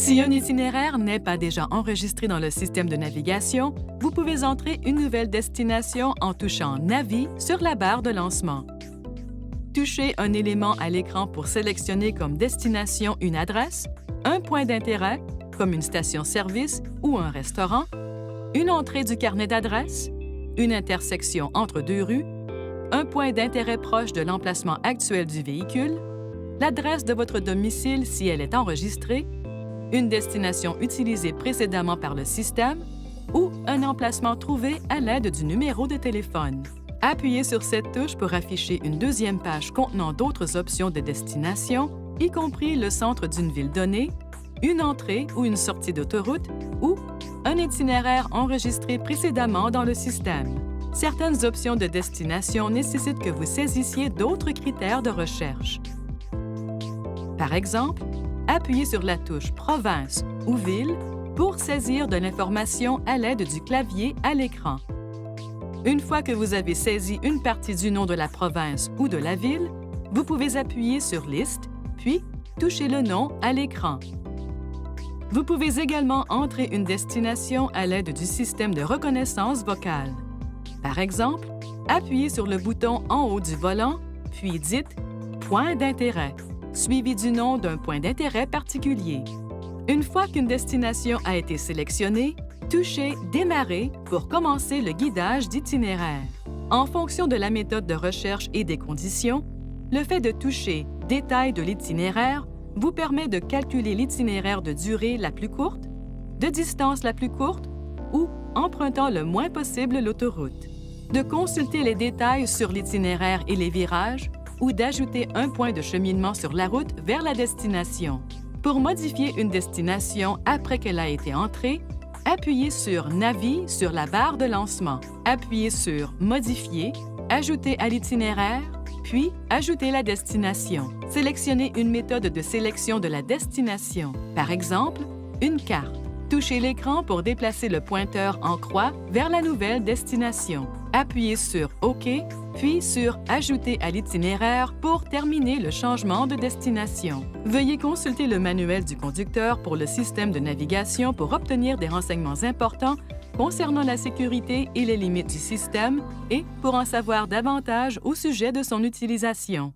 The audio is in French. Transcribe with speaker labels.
Speaker 1: Si un itinéraire n'est pas déjà enregistré dans le système de navigation, vous pouvez entrer une nouvelle destination en touchant « Navi » sur la barre de lancement. Touchez un élément à l'écran pour sélectionner comme destination une adresse, un point d'intérêt, comme une station-service ou un restaurant, une entrée du carnet d'adresses, une intersection entre deux rues, un point d'intérêt proche de l'emplacement actuel du véhicule, l'adresse de votre domicile si elle est enregistrée, une destination utilisée précédemment par le système ou un emplacement trouvé à l'aide du numéro de téléphone. Appuyez sur cette touche pour afficher une deuxième page contenant d'autres options de destination, y compris le centre d'une ville donnée, une entrée ou une sortie d'autoroute ou un itinéraire enregistré précédemment dans le système. Certaines options de destination nécessitent que vous saisissiez d'autres critères de recherche. Par exemple, appuyez sur la touche « Province » ou « Ville » pour saisir de l'information à l'aide du clavier à l'écran. Une fois que vous avez saisi une partie du nom de la province ou de la ville, vous pouvez appuyer sur « Liste » puis toucher le nom à l'écran. Vous pouvez également entrer une destination à l'aide du système de reconnaissance vocale. Par exemple, appuyez sur le bouton en haut du volant, puis dites « Point d'intérêt », suivi du nom d'un point d'intérêt particulier. Une fois qu'une destination a été sélectionnée, touchez « Démarrer » pour commencer le guidage d'itinéraire. En fonction de la méthode de recherche et des conditions, le fait de toucher « Détail de l'itinéraire » vous permet de calculer l'itinéraire de durée la plus courte, de distance la plus courte ou empruntant le moins possible l'autoroute, de consulter les détails sur l'itinéraire et les virages ou d'ajouter un point de cheminement sur la route vers la destination. Pour modifier une destination après qu'elle a été entrée, appuyez sur « Navi » sur la barre de lancement. Appuyez sur « Modifier », ajouter à l'itinéraire, puis ajoutez la destination. Sélectionnez une méthode de sélection de la destination. Par exemple, une carte. Touchez l'écran pour déplacer le pointeur en croix vers la nouvelle destination. Appuyez sur « OK » puis sur « Ajouter à l'itinéraire » pour terminer le changement de destination. Veuillez consulter le manuel du conducteur pour le système de navigation pour obtenir des renseignements importants concernant la sécurité et les limites du système et pour en savoir davantage au sujet de son utilisation.